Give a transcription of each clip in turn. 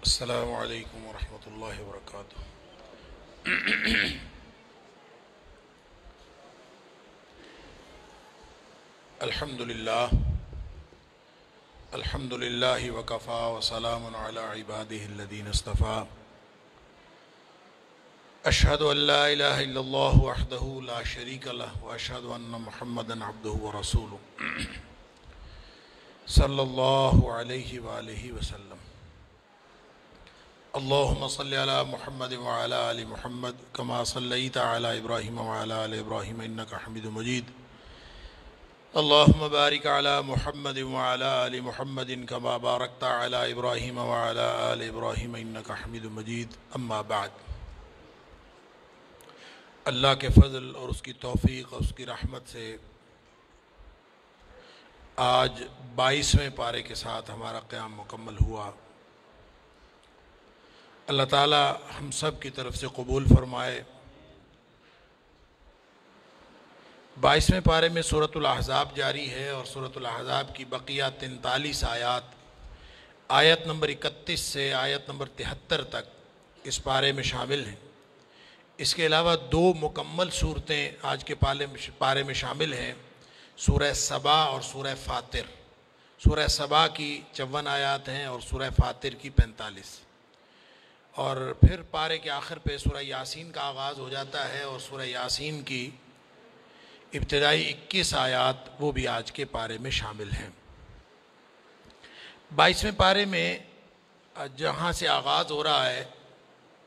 السلام علیکم ورحمۃ اللہ وبرکاتہ۔ الحمد للہ وکفا وسلام علی عبادہ الذین اصطفیٰ۔ اشہد ان لا الہ الا اللہ وحدہ لا شریک لہ واشہد ان محمدا عبدہ ورسولہ صلی اللہ علیہ وآلہ وسلم۔ اللہم صلی علی محمد وعلی آل محمد کما صلیت علی ابراہیم وعلی آل ابراہیم انک حمید مجید۔ اللہم بارک علی محمد وعلی آل محمد کما بارکت علی ابراہیم وعلی آل ابراہیم انک حمید مجید۔ اما بعد، اللہ کے فضل اور اس کی توفیق اور اس کی رحمت سے آج 22ویں پارے کے ساتھ ہمارا قیام مکمل ہوا۔ اللہ تعالی ہم سب کی طرف سے قبول فرمائے۔ 22ویں پارے میں سورۃ الاحزاب جاری ہے اور سورۃ الاحزاب کی بقیہ 43 آیات، آیت نمبر 31 سے آیت نمبر 73 تک اس پارے میں شامل ہیں۔ اس کے علاوہ 2 مکمل صورتیں آج کے پارے میں شامل ہیں، سورہ سبا اور سورہ فاطر۔ سورہ سبا کی 54 آیات ہیں اور سورہ فاطر کی 45، اور پھر پارے کے آخر پہ سورہ یاسین کا آغاز ہو جاتا ہے، اور سورہ یاسین کی ابتدائی 21 آیات وہ بھی آج کے پارے میں شامل ہیں۔ 22ویں پارے میں جہاں سے آغاز ہو رہا ہے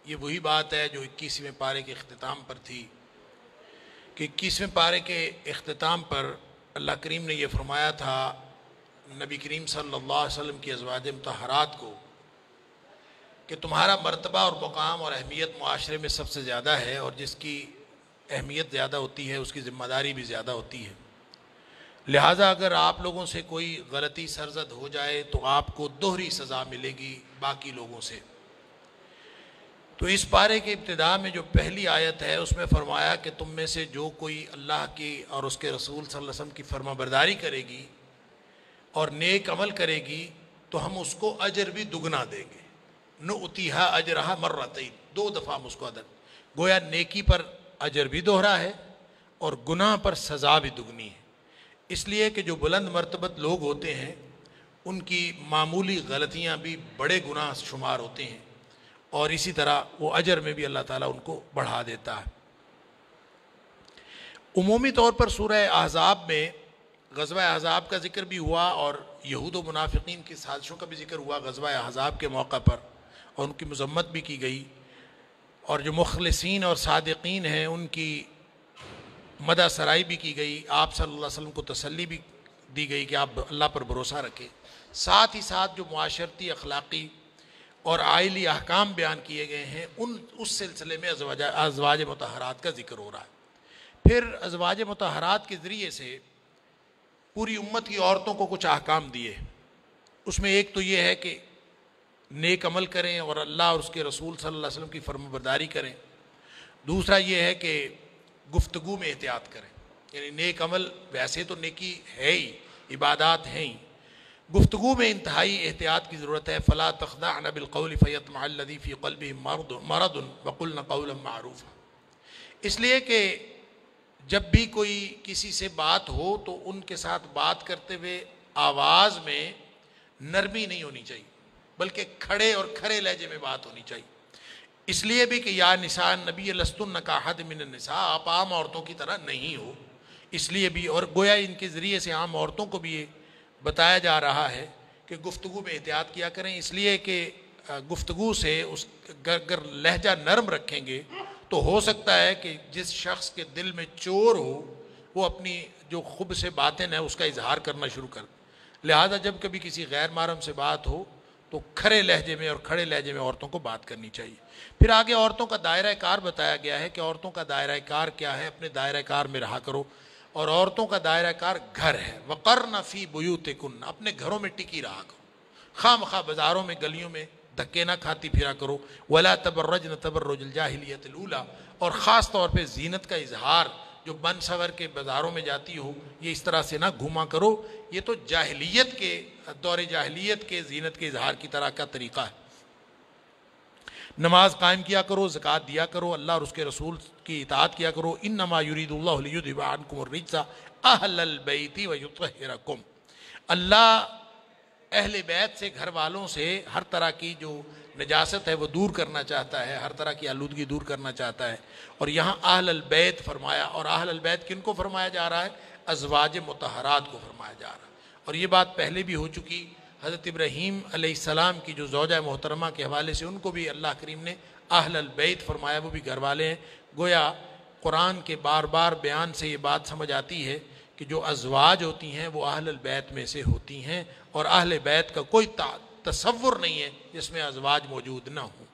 یہ وہی بات ہے جو 21ویں پارے کے اختتام پر تھی، کہ 21ویں پارے کے اختتام پر اللہ کریم نے یہ فرمایا تھا نبی کریم صلی اللہ علیہ وسلم کی ازواج مطہرات کو کہ تمہارا مرتبہ اور مقام اور اہمیت معاشرے میں سب سے زیادہ ہے، اور جس کی اہمیت زیادہ ہوتی ہے اس کی ذمہ داری بھی زیادہ ہوتی ہے، لہٰذا اگر آپ لوگوں سے کوئی غلطی سرزد ہو جائے تو آپ کو دوہری سزا ملے گی باقی لوگوں سے۔ تو اس پارے کے ابتدا میں جو پہلی آیت ہے اس میں فرمایا کہ تم میں سے جو کوئی اللہ کی اور اس کے رسول صلی اللہ علیہ وسلم کی فرما برداری کرے گی اور نیک عمل کرے گی تو ہم اس کو اجر بھی دگنا دیں گے۔ نؤتیہا اجرہا مرتین، 2 دفعہ ہم اس کو ادا، گویا نیکی پر اجر بھی دوہرا ہے اور گناہ پر سزا بھی دگنی ہے۔ اس لیے کہ جو بلند مرتبت لوگ ہوتے ہیں ان کی معمولی غلطیاں بھی بڑے گناہ شمار ہوتے ہیں، اور اسی طرح وہ اجر میں بھی اللہ تعالیٰ ان کو بڑھا دیتا ہے۔ عمومی طور پر سورہ احزاب میں غزوہ احزاب کا ذکر بھی ہوا اور یہود و منافقین کی سازشوں کا بھی ذکر ہوا غزوہ احزاب کے موقع پر، اور ان کی مذمت بھی کی گئی، اور جو مخلصین اور صادقین ہیں ان کی مدح سرائی بھی کی گئی، آپ صلی اللہ علیہ وسلم کو تسلی بھی دی گئی کہ آپ اللہ پر بھروسہ رکھیں۔ ساتھ ہی ساتھ جو معاشرتی، اخلاقی اور آئلی احکام بیان کیے گئے ہیں اس سلسلے میں ازواج مطہرات کا ذکر ہو رہا ہے۔ پھر ازواج مطہرات کے ذریعے سے پوری امت کی عورتوں کو کچھ احکام دیے۔ اس میں ایک تو یہ ہے کہ نیک عمل کریں اور اللہ اور اس کے رسول صلی اللہ علیہ وسلم کی فرما برداری کریں۔ دوسرا یہ ہے کہ گفتگو میں احتیاط کریں، یعنی نیک عمل ویسے تو نیکی ہے ہی، عبادات ہیں ہی، گفتگو میں انتہائی احتیاط کی ضرورت ہے۔ فلا تخضعن بالقول فیطمع الذی فی قلبہ مرض وقلن قولا معروفا۔ اس لیے کہ جب بھی کوئی کسی سے بات ہو تو ان کے ساتھ بات کرتے ہوئے آواز میں نرمی نہیں ہونی چاہیے، بلکہ کھڑے اور کھرے لہجے میں بات ہونی چاہیے۔ اس لیے بھی کہ یا نساء النبی لستن کاحد من النساء، آپ عام عورتوں کی طرح نہیں ہو، اس لیے بھی، اور گویا ان کے ذریعے سے عام عورتوں کو بھی یہ بتایا جا رہا ہے کہ گفتگو میں احتیاط کیا کریں، اس لیے کہ گفتگو سے اگر لہجہ نرم رکھیں گے تو ہو سکتا ہے کہ جس شخص کے دل میں چور ہو وہ اپنی جو خب سے باطن ہے اس کا اظہار کرنا شروع کر۔ لہذا جب کبھی کسی غیر محرم سے بات ہو تو کھرے لہجے میں اور کھڑے لہجے میں عورتوں کو بات کرنی چاہیے۔ پھر آگے عورتوں کا دائرہ کار بتایا گیا ہے کہ عورتوں کا دائرہ کار کیا ہے، اپنے دائرہ کار میں رہا کرو، اور عورتوں کا دائرہ کار گھر ہے۔ وقرن فی بیوتکن، اپنے گھروں میں ٹکی رہا کرو، خواہ مخواہ بازاروں میں گلیوں میں دھکے نہ کھاتی پھرا کرو۔ ولا تبرجن تبرج الجاہلیت الاولی، اور خاص طور پہ زینت کا اظہار جو بن سور کے بازاروں میں جاتی ہو یہ اس طرح سے نہ گھوما کرو، یہ تو جاہلیت کے دور جاہلیت کے زینت کے اظہار کی طرح کا طریقہ ہے۔ نماز قائم کیا کرو، زکوٰۃ دیا کرو، اللہ اور اس کے رسول کی اطاعت کیا کرو. انما یرید اللہ لیذھب عنکم الرجس اہل البیت ویطہرکم. اللہ اہل بیت سے، گھر والوں سے ہر طرح کی جو نجاست ہے وہ دور کرنا چاہتا ہے، ہر طرح کی آلودگی دور کرنا چاہتا ہے. اور یہاں اہل البیت فرمایا، اور اہل البیت کن کو فرمایا جا رہا ہے؟ ازواج مطہرات کو فرمایا جا رہا ہے. اور یہ بات پہلے بھی ہو چکی، حضرت ابراہیم علیہ السلام کی جو زوجہ محترمہ کے حوالے سے ان کو بھی اللہ کریم نے اہل البیت فرمایا، وہ بھی گھر والے ہیں. گویا قرآن کے بار بار بیان سے یہ بات سمجھ آتی ہے کہ جو ازواج ہوتی ہیں وہ اہل البیت میں سے ہوتی ہیں، اور اہل بیت کا کوئی تصور نہیں ہے جس میں ازواج موجود نہ ہوں.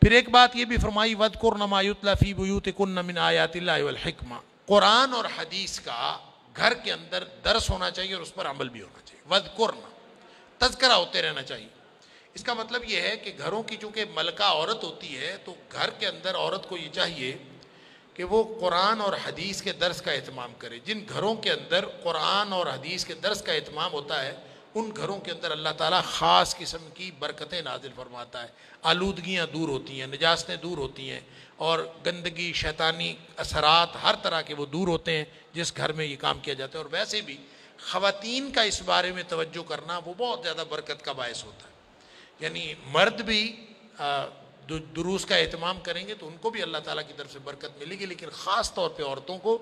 پھر ایک بات یہ بھی فرمائی وَاذْكُرْنَ مَا يُتْلَىٰ فِي بُيُوتِكُنَّ مِنْ آيَاتِ اللَّهِ وَالْحِكْمَةِ. قرآن اور حدیث کا گھر کے اندر درس ہونا چاہیے اور اس پر عمل بھی ہونا چاہیے. وَاذْكُرْنَ، تذکرہ ہوتے رہنا چاہیے. اس کا مطلب یہ ہے کہ گھروں کی چونکہ ملکہ عورت ہوتی ہے تو گھر کے اندر عورت کو یہ چاہیے کہ وہ قرآن اور حدیث کے درس کا اہتمام کرے. جن گھروں کے اندر قرآن اور حدیث کے درس کا اہتمام ہوتا ہے ان گھروں کے اندر اللہ تعالیٰ خاص قسم کی برکتیں نازل فرماتا ہے. آلودگیاں دور ہوتی ہیں، نجاستیں دور ہوتی ہیں، اور گندگی، شیطانی اثرات ہر طرح کے وہ دور ہوتے ہیں جس گھر میں یہ کام کیا جاتا ہے. اور ویسے بھی خواتین کا اس بارے میں توجہ کرنا وہ بہت زیادہ برکت کا باعث ہوتا ہے. یعنی مرد بھی دروس کا اہتمام کریں گے تو ان کو بھی اللہ تعالیٰ کی طرف سے برکت ملے گی، لیکن خاص طور پہ عورتوں کو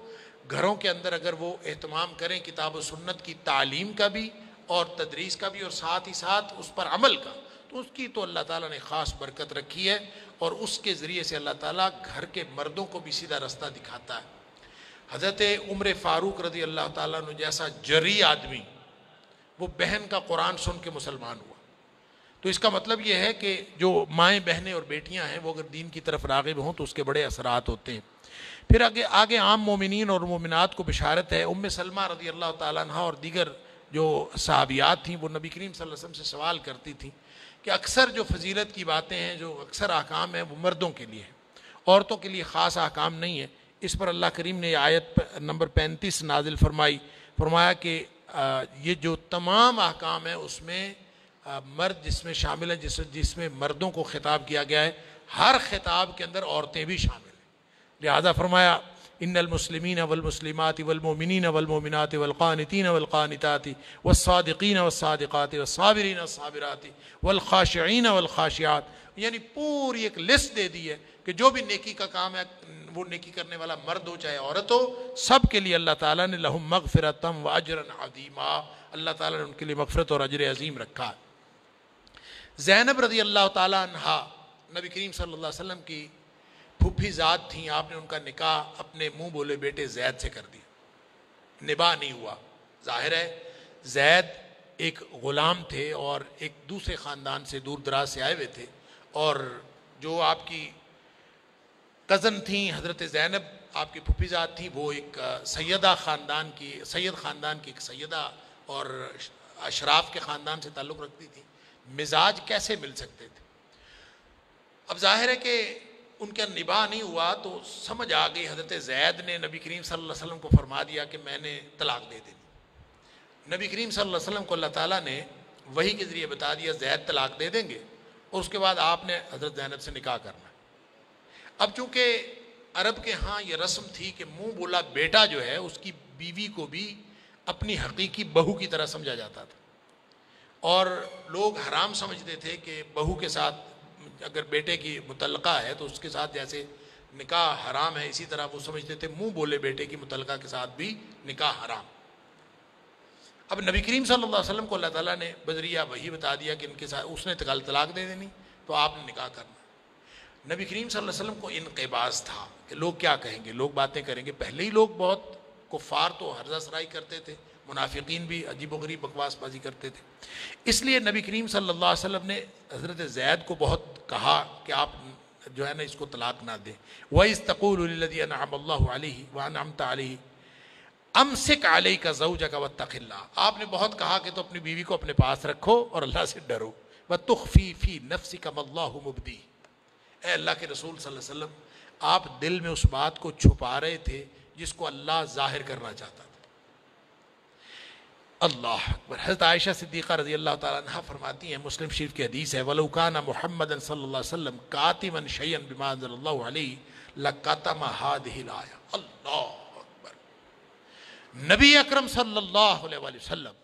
گھروں کے اندر اگر وہ اہتمام کریں کتاب و سنت کی تعلیم کا بھی اور تدریس کا بھی اور ساتھ ہی ساتھ اس پر عمل کا، تو اس کی تو اللہ تعالیٰ نے خاص برکت رکھی ہے، اور اس کے ذریعے سے اللہ تعالیٰ گھر کے مردوں کو بھی سیدھا رستہ دکھاتا ہے. حضرت عمر فاروق رضی اللہ تعالیٰ عنہ جیسا جری آدمی وہ بہن کا قرآن سن کے مسلمان ہوا. تو اس کا مطلب یہ ہے کہ جو مائیں بہنیں اور بیٹیاں ہیں وہ اگر دین کی طرف راغب ہوں تو اس کے بڑے اثرات ہوتے ہیں. پھر آگے عام مومنین اور مومنات کو بشارت ہے. ام سلمہ رضی اللہ تعالیٰ عنہ اور دیگر جو صحابیات تھیں وہ نبی کریم صلی اللہ علیہ وسلم سے سوال کرتی تھیں کہ اکثر جو فضیلت کی باتیں ہیں، جو اکثر احکام ہیں، وہ مردوں کے لیے ہیں، عورتوں کے لیے خاص احکام نہیں ہے. اس پر اللہ کریم نے آیت نمبر 35 نازل فرمایا کہ یہ جو تمام احکام ہیں اس میں مرد جس میں شامل ہیں، جس میں مردوں کو خطاب کیا گیا ہے، ہر خطاب کے اندر عورتیں بھی شامل ہیں. لہذا فرمایا ان المسلمین والمسلمات والمؤمنین والمؤمنات والقانتین والقانتات والصادقین والصادقات والصابرین والصابرات والخاشعین والخاشعات. یعنی پوری ایک لسٹ دے دی ہے کہ جو بھی نیکی کا کام ہے وہ نیکی کرنے والا مرد ہو چاہے عورت ہو، سب کے لیے اللہ تعالیٰ نے لہم مغفرۃ واجرا عظیما، اللہ تعالیٰ نے ان کے لیے مغفرت اور اجر عظیم رکھا. زینب رضی اللہ تعالیٰ عنہا نبی کریم صلی اللہ علیہ وسلم کی پھوپھی ذات تھیں. آپ نے ان کا نکاح اپنے منہ بولے بیٹے زید سے کر دیا، نباہ نہیں ہوا. ظاہر ہے زید ایک غلام تھے اور ایک دوسرے خاندان سے دور دراز سے آئے ہوئے تھے، اور جو آپ کی کزن تھیں حضرت زینب آپ کی پھوپھی ذات تھیں، وہ ایک سید خاندان کی ایک سیدہ اور اشراف کے خاندان سے تعلق رکھتی تھی. مزاج کیسے مل سکتے تھے؟ اب ظاہر ہے کہ ان کا نباہ نہیں ہوا تو سمجھ آ گئی. حضرت زید نے نبی کریم صلی اللہ علیہ وسلم کو فرما دیا کہ میں نے طلاق دے دی. نبی کریم صلی اللہ علیہ وسلم کو اللہ تعالیٰ نے وحی کے ذریعے بتا دیا زید طلاق دے دیں گے، اور اس کے بعد آپ نے حضرت زینب سے نکاح کرنا. اب چونکہ عرب کے ہاں یہ رسم تھی کہ منہ بولا بیٹا جو ہے اس کی بیوی کو بھی اپنی حقیقی بہو کی طرح سمجھا جاتا تھا، اور لوگ حرام سمجھتے تھے کہ بہو کے ساتھ اگر بیٹے کی متعلقہ ہے تو اس کے ساتھ جیسے نکاح حرام ہے، اسی طرح وہ سمجھتے تھے منہ بولے بیٹے کی متعلقہ کے ساتھ بھی نکاح حرام. اب نبی کریم صلی اللہ علیہ وسلم کو اللہ تعالیٰ نے بذریعہ وحی بتا دیا کہ ان کے ساتھ اس نے طلاق دے دینی تو آپ نے نکاح کرنا. نبی کریم صلی اللہ علیہ وسلم کو انقباض تھا کہ لوگ کیا کہیں گے، لوگ باتیں کریں گے. پہلے ہی لوگ بہت کفار تو ہرزہ سرائی کرتے تھے، منافقین بھی عجیب و غریب بکواس بازی کرتے تھے. اس لیے نبی کریم صلی اللہ علیہ وسلم نے حضرت زید کو بہت کہا کہ آپ جو ہے نا اس کو طلاق نہ دیں. وَإِذْ تَقُولُ لِلَّذِي أَنْعَمَ اللَّهُ عَلَيْهِ وَأَنْعَمْتَ عَلَيْهِ امسک علیک زوجک واتق اللہ. آپ نے بہت کہا کہ تو اپنی بیوی کو اپنے پاس رکھو اور اللہ سے ڈرو. وتخفی فی نفسک ما اللہ مبدی. اے اللہ کے رسول صلی اللہ علیہ وسلم، آپ دل میں اس بات کو چھپا رہے تھے جس کو اللہ ظاہر کرنا چاہتا تھا. اللہ اکبر۔ حضرت عائشہ صدیقہ رضی اللہ تعالیٰ عنہ فرماتی ہیں، مسلم شریف کی حدیث ہے، وَلَوْ كَانَ مُحَمَّدًا صلی اللہ علیہ وسلم كَاتِمًا شَيْئًا بِمَا أَنزَلَ اللَّهُ عَلَيْهِ لَكَتَمَ هَذِهِ الْآيَةَ۔ اللہ اکبر۔ نبی اکرم صلی اللہ علیہ وآلہ وسلم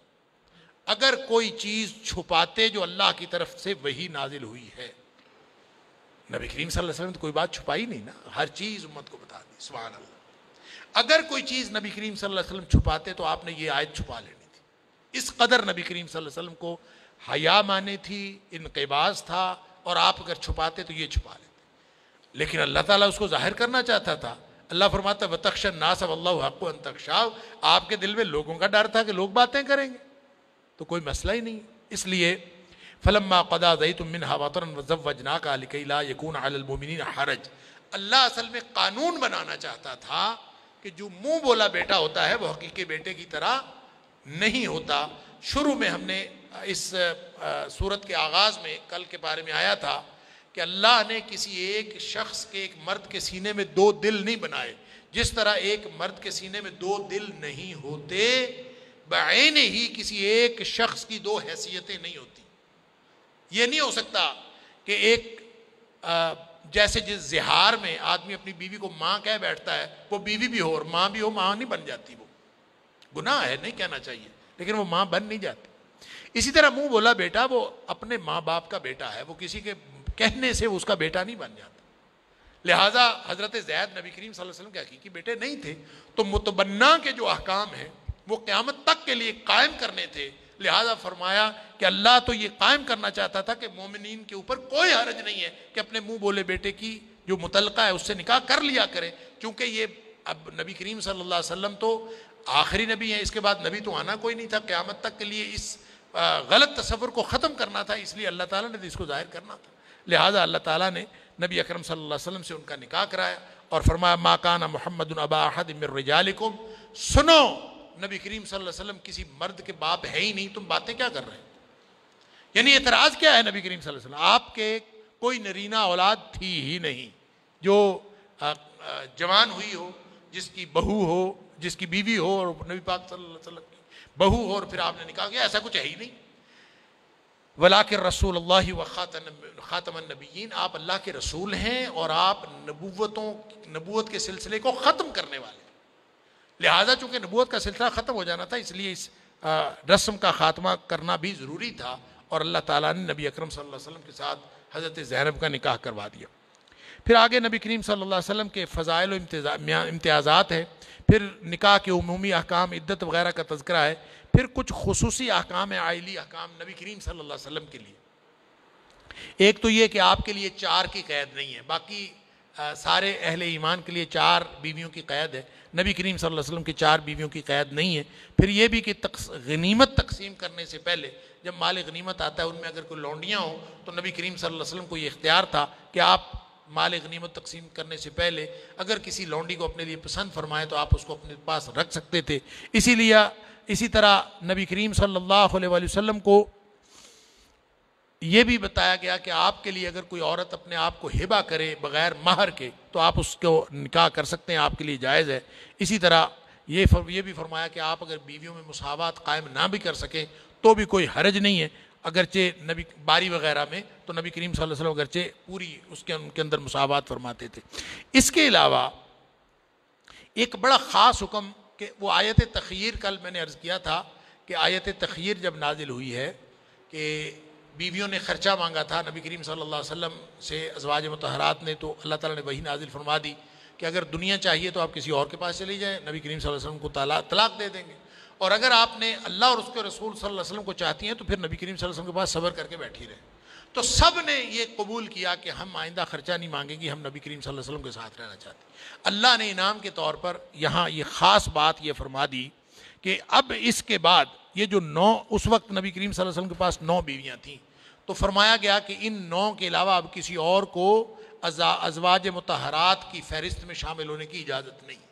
اگر کوئی چیز چھپاتے جو اللہ کی طرف سے وہی نازل ہوئی ہے، نبی کریم صلی اللہ علیہ وسلم تو کوئی بات چھپائی نہیں نا، ہر چیز امت کو بتا دی، سبحان اللہ۔ اگر کوئی چیز نبی کریم صلی اللہ علیہ وسلم چھپاتے تو آپ نے یہ آیت چھپا لینی تھی۔ اس قدر نبی کریم صلی اللہ علیہ وسلم کو حیا مانے تھی، انقباض تھا، اور آپ اگر چھپاتے تو یہ چھپا لیتے، لیکن اللہ تعالیٰ اس کو ظاہر کرنا چاہتا تھا۔ اللہ فرماتا ہے وَتَخْشَى النَّاسَ وَاللَّهُ حَقُّ أَن تَخْشَاهُ، آپ کے دل میں لوگوں کا ڈر تھا کہ لوگ باتیں کریں گے، تو کوئی مسئلہ ہی نہیں۔ اس لیے فَلَمَّا قَضَىٰ زَيْدٌ مِّنْهَا وَطَرًا وَزَوَّجْنَاكَ لِكَيْ لَا يَكُونَ عَلَى الْمُؤْمِنِينَ حَرَجٌ، اللہ اصل میں قانون بنانا چاہتا تھا کہ جو منہ بولا بیٹا ہوتا ہے وہ حقیقی بیٹے کی طرح نہیں ہوتا۔ شروع میں ہم نے اس سورت کے آغاز میں کل کے بارے میں آیا تھا کہ اللہ نے کسی ایک شخص کے، ایک مرد کے سینے میں دو دل نہیں بنائے، جس طرح ایک مرد کے سینے میں دو دل نہیں ہوتے، بعین ہی کسی ایک شخص کی دو حیثیتیں نہیں ہوتی۔ یہ نہیں ہو سکتا کہ ایک جیسے جس زہار میں آدمی اپنی بیوی کو ماں کہہ بیٹھتا ہے، وہ بیوی بھی ہو اور ماں بھی ہو، ماں نہیں بن جاتی، وہ گناہ ہے، نہیں کہنا چاہیے، لیکن وہ ماں بن نہیں جاتی۔ اسی طرح منہ بولا بیٹا وہ اپنے ماں باپ کا بیٹا ہے، وہ کسی کے کہنے سے اس کا بیٹا نہیں بن جاتا۔ لہٰذا حضرت زید نبی کریم صلی اللہ علیہ وسلم کے حقیقی بیٹے نہیں تھے، تو متبنہ کے جو احکام ہیں وہ قیامت تک کے لیے قائم کرنے تھے۔ لہٰذا فرمایا کہ اللہ تو یہ قائم کرنا چاہتا تھا کہ مومنین کے اوپر کوئی حرج نہیں ہے کہ اپنے منہ بولے بیٹے کی جو متعلقہ ہے اس سے نکاح کر لیا کرے، کیونکہ یہ اب نبی کریم صلی اللہ علیہ وسلم تو آخری نبی ہیں، اس کے بعد نبی تو آنا کوئی نہیں تھا، قیامت تک کے لیے اس غلط تصور کو ختم کرنا تھا، اس لیے اللہ تعالیٰ نے اس کو ظاہر کرنا تھا۔ لہٰذا اللہ تعالیٰ نے نبی اکرم صلی اللہ علیہ وسلم سے ان کا نکاح کرایا اور فرمایا ما کان محمد ابا احد من رجالکم، سنو نبی کریم صلی اللہ علیہ وسلم کسی مرد کے باپ ہے ہی نہیں، تم باتیں کیا کر رہے ہیں؟ یعنی اعتراض کیا ہے نبی کریم صلی اللہ علیہ وسلم، آپ کے کوئی نرینہ اولاد تھی ہی نہیں جو جوان ہوئی ہو، جس کی بہو ہو، جس کی بیوی ہو اور نبی پاک صلی اللہ علیہ وسلم کی بہو ہو اور پھر آپ نے نکاح کیا، ایسا کچھ ہے ہی نہیں۔ ولیکن رسول اللہ و خاتم النبیین، آپ اللہ کے رسول ہیں اور آپ نبوت کے سلسلے کو ختم کرنے والے۔ لہٰذا چونکہ نبوت کا سلسلہ ختم ہو جانا تھا، اس لیے اس رسم کا خاتمہ کرنا بھی ضروری تھا، اور اللہ تعالیٰ نے نبی اکرم صلی اللہ علیہ وسلم کے ساتھ حضرت زینب کا نکاح کروا دیا۔ پھر آگے نبی کریم صلی اللہ علیہ وسلم کے فضائل و امتیازات ہے، پھر نکاح کے عمومی احکام، عدت وغیرہ کا تذکرہ ہے، پھر کچھ خصوصی احکام ہیں، عائلی احکام نبی کریم صلی اللہ علیہ وسلم کے لیے۔ ایک تو یہ کہ آپ کے لیے 4 کی قید نہیں ہے، باقی سارے اہل ایمان کے لیے 4 بیویوں کی قید ہے، نبی کریم صلی اللہ علیہ وسلم کی 4 بیویوں کی قید نہیں ہے۔ پھر یہ بھی کہ غنیمت تقسیم کرنے سے پہلے جب مال غنیمت آتا ہے ان میں اگر کوئی لونڈیاں ہوں تو نبی کریم صلی اللہ علیہ وسلم کو یہ اختیار تھا کہ آپ مال غنیمت تقسیم کرنے سے پہلے اگر کسی لونڈی کو اپنے لیے پسند فرمائیں تو آپ اس کو اپنے پاس رکھ سکتے تھے۔ اسی طرح نبی کریم صلی اللہ علیہ وآلہ وسلم کو یہ بھی بتایا گیا کہ آپ کے لیے اگر کوئی عورت اپنے آپ کو ہبہ کرے بغیر مہر کے تو آپ اس کو نکاح کر سکتے ہیں، آپ کے لیے جائز ہے۔ اسی طرح یہ بھی فرمایا کہ آپ اگر بیویوں میں مساوات قائم نہ بھی کر سکیں تو بھی کوئی حرج نہیں ہے، اگرچہ نبی باری وغیرہ میں تو نبی کریم صلی اللہ علیہ وسلم اگرچہ پوری ان کے اندر مساوات فرماتے تھے۔ اس کے علاوہ ایک بڑا خاص حکم کہ وہ آیت تخیر، کل میں نے عرض کیا تھا کہ آیت تخیر جب نازل ہوئی ہے کہ بیویوں نے خرچہ مانگا تھا نبی کریم صلی اللہ علیہ وسلم سے ازواج مطہرات نے، تو اللہ تعالیٰ نے وہی نازل فرما دی کہ اگر دنیا چاہیے تو آپ کسی اور کے پاس چلی جائیں، نبی کریم صلی اللہ علیہ وسلم کو طلاق دے دیں گے، اور اگر آپ نے اللہ اور اس کے رسول صلی اللہ علیہ وسلم کو چاہتی ہیں تو پھر نبی کریم صلی اللہ علیہ وسلم کے پاس صبر کر کے بیٹھی رہیں۔ تو سب نے یہ قبول کیا کہ ہم آئندہ خرچہ نہیں مانگیں گی، ہم نبی کریم صلی اللہ علیہ وسلم کے ساتھ رہنا چاہتے ہیں۔ اللہ نے انعام کے طور پر یہاں یہ خاص بات یہ فرما دی کہ اب اس کے بعد یہ جو 9، اس وقت نبی کریم صلی اللہ علیہ وسلم کے پاس 9 بیویاں تھیں، تو فرمایا گیا کہ ان 9 کے علاوہ اب کسی اور کو ازواج مطہرات کی فہرست میں شامل ہونے کی اجازت نہیں۔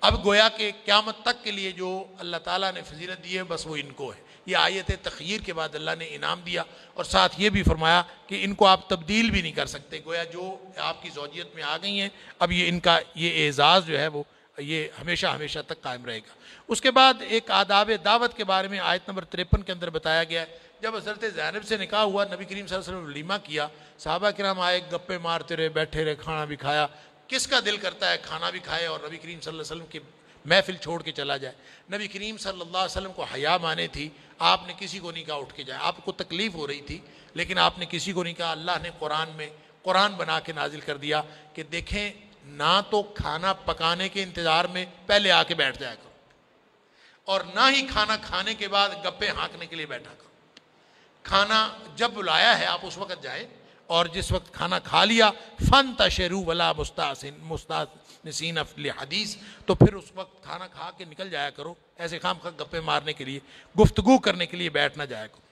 اب گویا کہ قیامت تک کے لیے جو اللہ تعالیٰ نے فضیلت دی ہے بس وہ ان کو ہے۔ یہ آیت تخیر کے بعد اللہ نے انعام دیا، اور ساتھ یہ بھی فرمایا کہ ان کو آپ تبدیل بھی نہیں کر سکتے، گویا جو آپ کی زوجیت میں آ گئی ہیں اب یہ ان کا یہ اعزاز جو ہے وہ یہ ہمیشہ ہمیشہ تک قائم رہے گا۔ اس کے بعد ایک آداب دعوت کے بارے میں آیت نمبر 53 کے اندر بتایا گیا ہے، جب حضرت زینب سے نکاح ہوا، نبی کریم صلی اللہ علیہ وسلم نے ولیمہ کیا، صحابہ کرام آئے، گپے مارتے رہے، بیٹھے رہے، کھانا بھی کھایا۔ کس کا دل کرتا ہے کھانا بھی کھائے اور نبی کریم صلی اللہ علیہ وسلم کی محفل چھوڑ کے چلا جائے؟ نبی کریم صلی اللہ علیہ وسلم کو حیا مانے تھی، آپ نے کسی کو نہیں کہا اٹھ کے جائے، آپ کو تکلیف ہو رہی تھی لیکن آپ نے کسی کو نہیں کہا۔ اللہ نے قرآن میں قرآن بنا کے نازل کر دیا کہ دیکھیں، نہ تو کھانا پکانے کے انتظار میں پہلے آ کے بیٹھ جایا کرو، اور نہ ہی کھانا کھانے کے بعد گپے ہانکنے کے لیے بیٹھا کرو۔ کھانا جب بلایا ہے آپ اس وقت جائیں، اور جس وقت کھانا کھا لیا فَانْتَشِرُوا وَلَا مُسْتَأْنِسِينَ لِحَدِيثٍ، تو پھر اس وقت کھانا کھا کے نکل جایا کرو، ایسے خام خواہ گپے مارنے کے لیے، گفتگو کرنے کے لیے بیٹھ نہ جایا کرو۔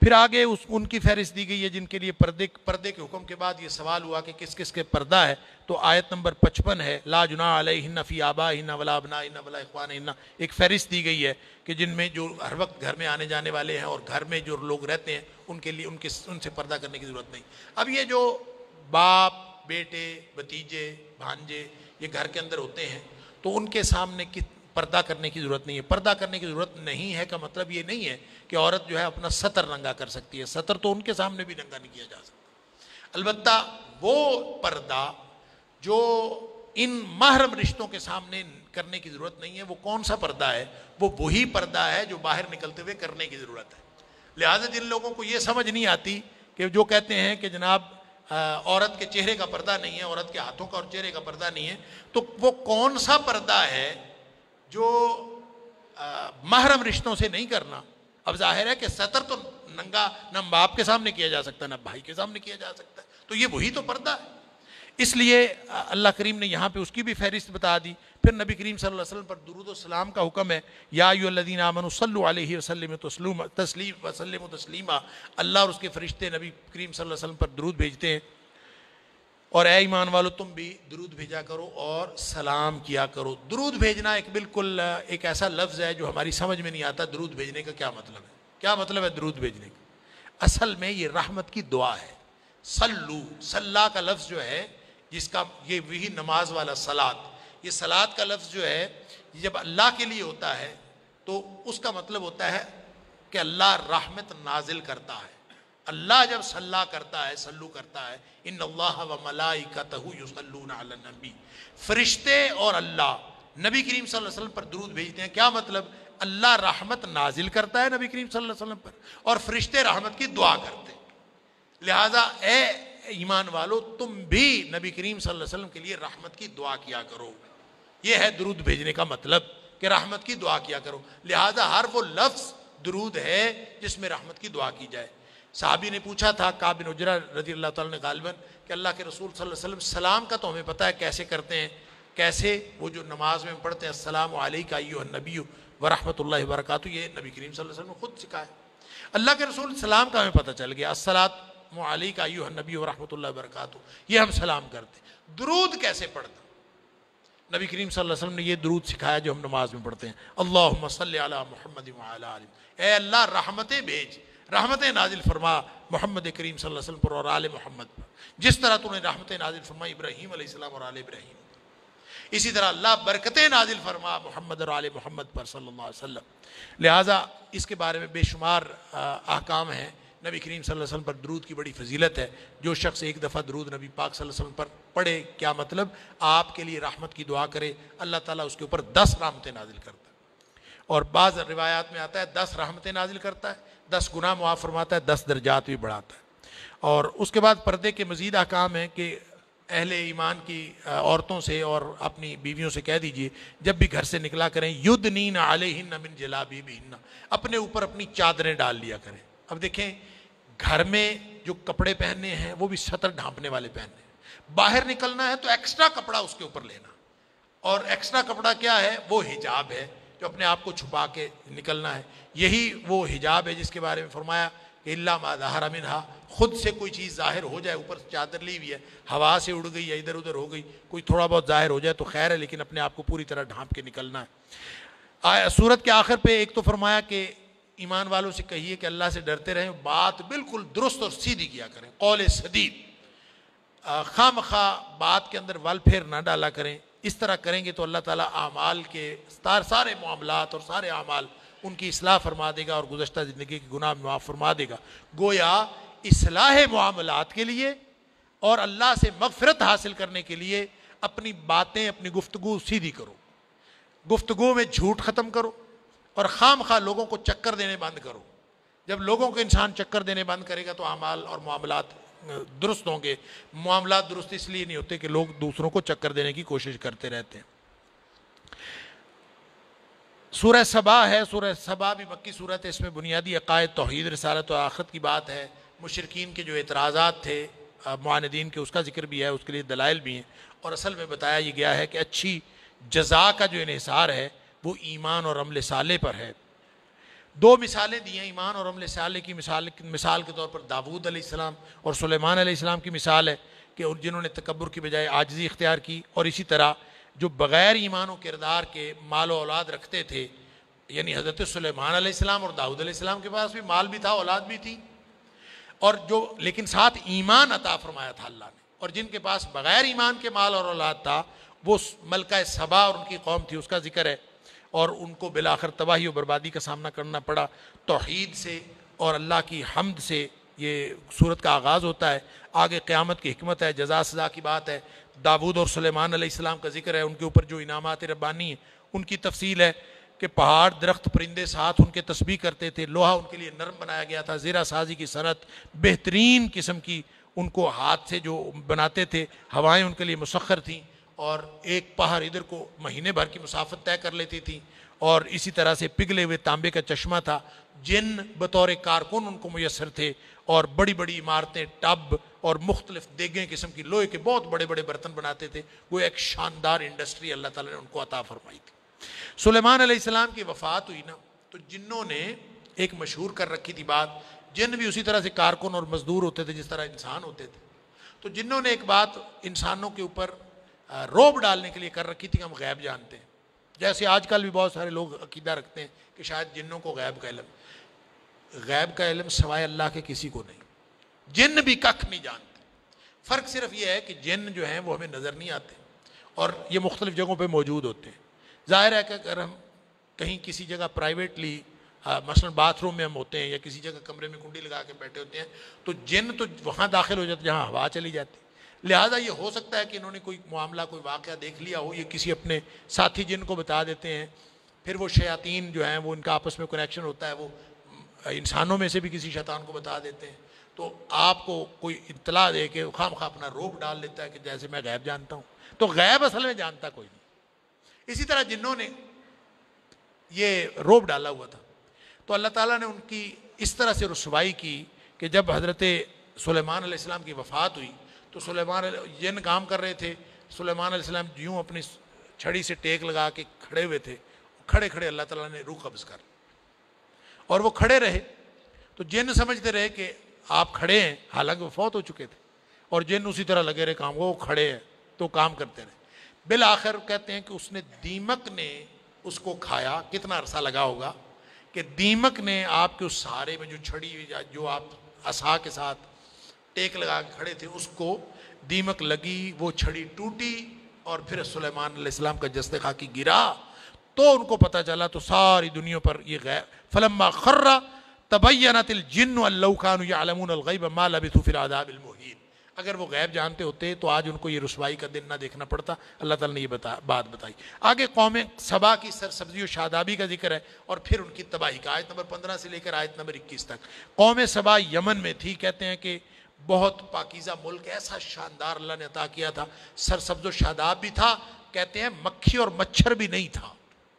پھر آگے ان کی فہرست دی گئی ہے جن کے لیے پردے کے حکم کے بعد یہ سوال ہوا کہ کس کس کے پردہ ہے، تو آیت نمبر 55 ہے، لا جناح علیہن فی آبائہن ولا ابنائہن ولا اخوانہن، ایک فہرست دی گئی ہے کہ جن میں جو ہر وقت گھر میں آنے جانے والے ہیں اور گھر میں جو لوگ رہتے ہیں ان کے لیے ان سے پردہ کرنے کی ضرورت نہیں۔ اب یہ جو باپ، بیٹے، بھتیجے، بھانجے یہ گھر کے اندر ہوتے ہیں تو ان کے سامنے پردہ کرنے کی ضرورت نہیں ہے۔ پردہ کرنے کی ضرورت نہیں ہے کا مطلب یہ نہیں ہے کہ عورت جو ہے اپنا سطر ننگا کر سکتی ہے، سطر تو ان کے سامنے بھی ننگا نہیں کیا جا سکتا۔ البتہ وہ پردہ جو ان محرم رشتوں کے سامنے کرنے کی ضرورت نہیں ہے، وہ کون سا پردہ ہے؟ وہ وہی پردہ ہے جو باہر نکلتے ہوئے کرنے کی ضرورت ہے۔ لہٰذا جن لوگوں کو یہ سمجھ نہیں آتی کہ جو کہتے ہیں کہ جناب عورت کے چہرے کا پردہ نہیں ہے، عورت کے ہاتھوں کا اور چہرے کا پردہ نہیں ہے، تو وہ کون سا پردہ ہے جو محرم رشتوں سے نہیں کرنا؟ اب ظاہر ہے کہ سطر تو ننگا نہ باپ کے سامنے کیا جا سکتا نہ بھائی کے سامنے کیا جا سکتا ہے، تو یہ وہی تو پردہ ہے۔ اس لیے اللہ کریم نے یہاں پہ اس کی بھی فہرست بتا دی۔ پھر نبی کریم صلی اللہ علیہ وسلم پر درود و سلام کا حکم ہے، یا ایھا الذین آمنوا صلوا علیہ وسلموا تسلیما، اللہ اور اس کے فرشتے نبی کریم صلی اللہ علیہ وسلم پر درود بھیجتے ہیں، اور اے ایمان والو تم بھی درود بھیجا کرو اور سلام کیا کرو۔ درود بھیجنا بالکل ایک ایسا لفظ ہے جو ہماری سمجھ میں نہیں آتا۔ درود بھیجنے کا کیا مطلب ہے؟ کیا مطلب ہے درود بھیجنے کا؟ اصل میں یہ رحمت کی دعا ہے۔ صلو، صلا کا لفظ جو ہے، جس کا یہ وہی نماز والا صلاۃ، یہ صلاۃ کا لفظ جو ہے جب اللہ کے لیے ہوتا ہے تو اس کا مطلب ہوتا ہے کہ اللہ رحمت نازل کرتا ہے۔ اللہ جب صلا کرتا ہے، صلو کرتا ہے، ان اللہ و ملائکتہ یصلون علی النبی، فرشتے اور اللہ نبی کریم صلی اللہ علیہ وسلم پر درود بھیجتے ہیں۔ کیا مطلب؟ اللہ رحمت نازل کرتا ہے نبی کریم صلی اللہ علیہ وسلم پر، اور فرشتے رحمت کی دعا کرتے ہیں۔ لہٰذا اے ایمان والو تم بھی نبی کریم صلی اللہ علیہ وسلم کے لیے رحمت کی دعا کیا کرو۔ یہ ہے درود بھیجنے کا مطلب کہ رحمت کی دعا کیا کرو۔ لہٰذا ہر وہ لفظ درود ہے جس میں رحمت کی دعا کی جائے۔ صحابی نے پوچھا تھا کعب بن عجرہ رضی اللہ تعالیٰ نے غالباً کہ اللہ کے رسول صلی اللہ علیہ وسلم سلام کا تو ہمیں پتہ ہے کیسے کرتے ہیں، کیسے وہ جو نماز میں پڑھتے ہیں السلام علیک ایھا النبی ورحمۃ اللہ وبرکاتہ، یہ نبی کریم صلی اللہ علیہ وسلم نے خود سکھایا۔ اللہ کے رسول سلام کا ہمیں پتہ چل گیا، الصلاۃ علیک ایھا النبی ورحمۃ اللہ وبرکاتہ، یہ ہم سلام کرتے۔ درود کیسے پڑھتا؟ نبی کریم صلی اللہ علیہ وسلم نے یہ درود سکھایا جو ہم نماز میں پڑھتے ہیں، اللہم صلی علی محمد وعلی آلہ، اے اللہ رحمتیں بھیج، رحمتیں نازل فرما محمد کریم صلی اللہ علیہ وسلم پر اور آل محمد پر، جس طرح تو نے رحمتیں نازل فرمائی ابراہیم علیہ السلام اور آل ابراہیم، اسی طرح اللہ برکتیں نازل فرما محمد اور آل محمد پر صلی اللہ علیہ وسلم۔ لہٰذا اس کے بارے میں بے شمار احکام ہیں۔ نبی کریم صلی اللہ علیہ وسلم پر درود کی بڑی فضیلت ہے۔ جو شخص ایک دفعہ درود نبی پاک صلی اللہ علیہ وسلم پر پڑھے، کیا مطلب؟ آپ کے لیے رحمت کی دعا کرے، اللہ تعالیٰ اس کے اوپر 10 رحمتیں نازل کرتا ہے، اور بعض روایات میں آتا ہے 10 رحمتیں نازل کرتا ہے، 10 گناہ معاف فرماتا ہے، 10 درجات بھی بڑھاتا ہے۔ اور اس کے بعد پردے کے مزید احکام ہیں کہ اہل ایمان کی عورتوں سے اور اپنی بیویوں سے کہہ دیجئے جب بھی گھر سے نکلا کریں یدنین علیہن من جلابیبہن، اپنے اوپر اپنی چادریں ڈال لیا کریں۔ اب دیکھیں گھر میں جو کپڑے پہننے ہیں وہ بھی سطر ڈھانپنے والے پہننے ہیں، باہر نکلنا ہے تو ایکسٹرا کپڑا اس کے اوپر لینا، اور ایکسٹرا کپڑا کیا ہے؟ وہ حجاب ہے جو اپنے آپ کو چھپا کے نکلنا ہے۔ یہی وہ حجاب ہے جس کے بارے میں فرمایا کہ الا ما ظہر منہا، خود سے کوئی چیز ظاہر ہو جائے، اوپر چادر لی ہوئی ہے، ہوا سے اڑ گئی یا ادھر ادھر ہو گئی، کوئی تھوڑا بہت ظاہر ہو جائے تو خیر ہے، لیکن اپنے آپ کو پوری طرح ڈھانپ کے نکلنا ہے۔ سورت کے آخر پہ ایک تو فرمایا کہ ایمان والوں سے کہیے کہ اللہ سے ڈرتے رہیں، بات بالکل درست اور سیدھی کیا کریں، قول سدید، خواہ مخواہ بات کے اندر ول پھیر نہ ڈالا کریں. اس طرح کریں گے تو اللہ تعالیٰ اعمال کے سارے معاملات اور سارے اعمال ان کی اصلاح فرما دے گا اور گزشتہ زندگی کے گناہ معاف فرما دے گا. گویا اصلاح معاملات کے لیے اور اللہ سے مغفرت حاصل کرنے کے لیے اپنی باتیں، اپنی گفتگو سیدھی کرو، گفتگو میں جھوٹ ختم کرو اور خواہ مخواہ لوگوں کو چکر دینے بند کرو. جب لوگوں کو انسان چکر دینے بند کرے گا تو اعمال اور معاملات درست ہوں گے. معاملات درست اس لیے نہیں ہوتے کہ لوگ دوسروں کو چکر دینے کی کوشش کرتے رہتے ہیں. سورہ سبا ہے، سورہ سبا بھی مکی صورت ہے. اس میں بنیادی عقائد، توحید، رسالت و آخرت کی بات ہے. مشرکین کے جو اعتراضات تھے معاندین کے، اس کا ذکر بھی ہے، اس کے لیے دلائل بھی ہیں. اور اصل میں بتایا یہ گیا ہے کہ اچھی جزا کا جو انحصار ہے وہ ایمان اور عمل صالح پر ہے. دو مثالیں دی ہیں ایمان اور عمل صالح کی. مثال کے طور پر داؤد علیہ السلام اور سلیمان علیہ السلام کی مثال ہے کہ جنہوں نے تکبر کی بجائے عاجزی اختیار کی. اور اسی طرح جو بغیر ایمان و کردار کے مال و اولاد رکھتے تھے، یعنی حضرت سلیمان علیہ السلام اور داؤد علیہ السلام کے پاس بھی مال بھی تھا، اولاد بھی تھی، اور جو لیکن ساتھ ایمان عطا فرمایا تھا اللہ نے. اور جن کے پاس بغیر ایمان کے مال اور اولاد تھا وہ ملکہ سبا اور ان کی قوم تھی، اس کا ذکر ہے. اور ان کو بالآخر تباہی و بربادی کا سامنا کرنا پڑا. توحید سے اور اللہ کی حمد سے یہ صورت کا آغاز ہوتا ہے. آگے قیامت کی حکمت ہے، جزا سزا کی بات ہے. داؤد اور سلیمان علیہ السلام کا ذکر ہے، ان کے اوپر جو انعامات ربانی ہیں ان کی تفصیل ہے کہ پہاڑ، درخت، پرندے ساتھ ان کے تسبیح کرتے تھے. لوہا ان کے لیے نرم بنایا گیا تھا. زیرہ سازی کی صنعت بہترین قسم کی ان کو ہاتھ سے جو بناتے تھے. ہوائیں ان کے لیے مسخر تھیں اور ایک پہاڑ ادھر کو مہینے بھر کی مسافت طے کر لیتی تھی. اور اسی طرح سے پگھلے ہوئے تانبے کا چشمہ تھا. جن بطور کارکن ان کو میسر تھے اور بڑی بڑی عمارتیں، ٹب اور مختلف دیگیں قسم کی لوہے کے بہت بڑے بڑے برتن بناتے تھے. وہ ایک شاندار انڈسٹری اللہ تعالیٰ نے ان کو عطا فرمائی تھی. سلیمان علیہ السلام کی وفات ہوئی نا تو جنوں نے ایک مشہور کر رکھی تھی بات. جن بھی اسی طرح سے کارکن اور مزدور ہوتے تھے جس طرح انسان ہوتے تھے. تو جنوں نے ایک بات انسانوں کے اوپر روب ڈالنے کے لیے کر رکھی تھی کہ ہم غیب جانتے ہیں. جیسے آج کل بھی بہت سارے لوگ عقیدہ رکھتے ہیں کہ شاید جنوں کو غیب کا علم. غیب کا علم سوائے اللہ کے کسی کو نہیں. جن بھی ککھ نہیں جانتے. فرق صرف یہ ہے کہ جن جو ہیں وہ ہمیں نظر نہیں آتے اور یہ مختلف جگہوں پہ موجود ہوتے ہیں. ظاہر ہے کہ اگر ہم کہیں کسی جگہ پرائیویٹلی مثلا باتھ روم میں ہم ہوتے ہیں یا کسی جگہ کمرے میں کنڈی لگا کے بیٹھے ہوتے ہیں تو جن تو وہاں داخل ہو جاتے جہاں ہوا چلی جاتی. لہٰذا یہ ہو سکتا ہے کہ انہوں نے کوئی معاملہ، کوئی واقعہ دیکھ لیا ہو، یہ کسی اپنے ساتھی جن کو بتا دیتے ہیں. پھر وہ شیاطین جو ہیں وہ ان کا آپس میں کنیکشن ہوتا ہے، وہ انسانوں میں سے بھی کسی شیطان کو بتا دیتے ہیں. تو آپ کو کوئی اطلاع دے کے خواہ مخواہ اپنا روب ڈال لیتا ہے کہ جیسے میں غیب جانتا ہوں. تو غیب اصل میں جانتا کوئی نہیں. اسی طرح جنوں نے یہ روب ڈالا ہوا تھا تو اللہ تعالیٰ نے ان کی اس طرح سے رسوائی کی کہ جب حضرت سلیمان علیہ السلام کی وفات ہوئی تو جن کام کر رہے تھے. سلیمان علیہ السلام یوں اپنی چھڑی سے ٹیک لگا کے کھڑے ہوئے تھے. کھڑے کھڑے اللہ تعالیٰ نے روح قبض کر اور وہ کھڑے رہے. تو جن سمجھتے رہے کہ آپ کھڑے ہیں، حالانکہ وہ فوت ہو چکے تھے. اور جن اسی طرح لگے رہے کام، وہ کھڑے ہیں تو کام کرتے رہے. بالآخر کہتے ہیں کہ اس نے دیمک نے اس کو کھایا. کتنا عرصہ لگا ہوگا کہ دیمک نے آپ کے اس سہارے میں جو چھڑی جو آپ عصا کے ساتھ ٹیک لگا کے کھڑے تھے اس کو دیمک لگی، وہ چھڑی ٹوٹی اور پھر سلیمان علیہ السلام کا جسد خاکی گرا تو ان کو پتہ چلا. تو ساری دنیا پر یہ غیب فلما خر تبینت الجن ان لو كانوا يعلمون الغیب ما لبثوا في العذاب المہین. اگر وہ غیب جانتے ہوتے تو آج ان کو یہ رسوائی کا دن نہ دیکھنا پڑتا. اللہ تعالیٰ نے یہ بات بتائی. آگے قوم سبا کی سرسبزی و شادابی کا ذکر ہے اور پھر ان کی تباہی کا. آیت نمبر 15 سے لے کر آیت نمبر 21 تک. قوم سبا یمن میں تھی. کہتے ہیں کہ بہت پاکیزہ ملک، ایسا شاندار اللہ نے عطا کیا تھا. سرسبز و شاداب بھی تھا. کہتے ہیں مکھی اور مچھر بھی نہیں تھا.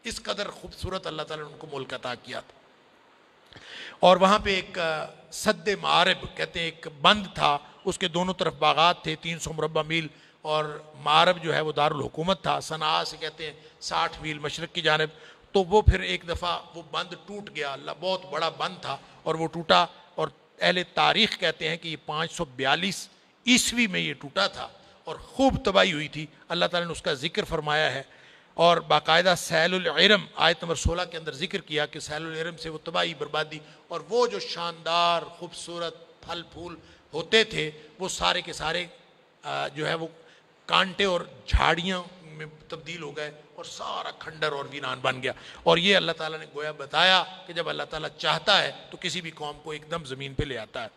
اس قدر خوبصورت اللہ تعالیٰ نے ان کو ملک عطا کیا تھا. اور وہاں پہ ایک سد معارب کہتے ہیں ایک بند تھا. اس کے دونوں طرف باغات تھے 300 مربع میل. اور معارب جو ہے وہ دارالحکومت تھا. صنعاء سے کہتے ہیں 60 میل مشرق کی جانب. تو وہ پھر ایک دفعہ وہ بند ٹوٹ گیا. اللہ بہت بڑا بند تھا اور وہ ٹوٹا. اور اہل تاریخ کہتے ہیں کہ یہ 542 عیسوی میں یہ ٹوٹا تھا اور خوب تباہی ہوئی تھی. اللہ تعالیٰ نے اس کا ذکر فرمایا ہے اور باقاعدہ سیل العرم آیت نمبر 16 کے اندر ذکر کیا کہ سیل العرم سے وہ تباہی بربادی اور وہ جو شاندار خوبصورت پھل پھول ہوتے تھے وہ سارے کے سارے جو ہے وہ کانٹے اور جھاڑیاں میں تبدیل ہو گئے اور سارا کھنڈر اور ویران بن گیا. اور یہ اللہ تعالیٰ نے گویا بتایا کہ جب اللہ تعالیٰ چاہتا ہے تو کسی بھی قوم کو ایک دم زمین پہ لے آتا ہے.